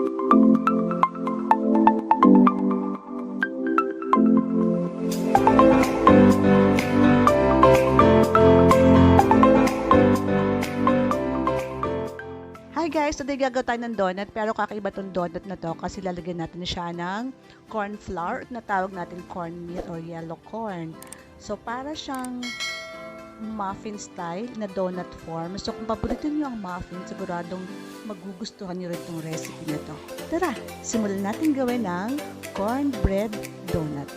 Hi guys! Today gagawa tayo ng donut pero kakaiba tong donut na to kasi lalagyan natin siya ng corn flour na tawag natin cornmeal or yellow corn. So para siyang muffin style na donut form. So kung paborito niyo ang muffin, siguradong magugustuhan niyo rin itong recipe na to. Tara! Simulan natin gawin ng cornbread donut.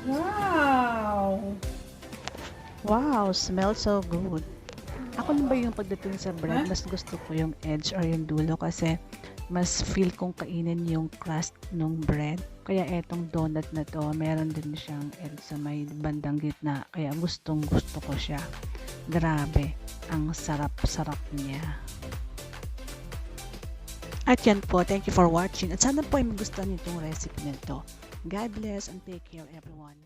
Wow! Wow! Smells so good! Ako na ba yung pagdating sa bread, mas gusto ko yung edge or yung dulo kasi mas feel kong kainin yung crust ng bread. Kaya etong donut na to, meron din siyang edge sa may bandang gitna. Kaya gustong gusto ko siya. Grabe, ang sarap-sarap niya. At yan po, thank you for watching. At sana po ay magustuhan niyo itong recipe na to. God bless and take care everyone.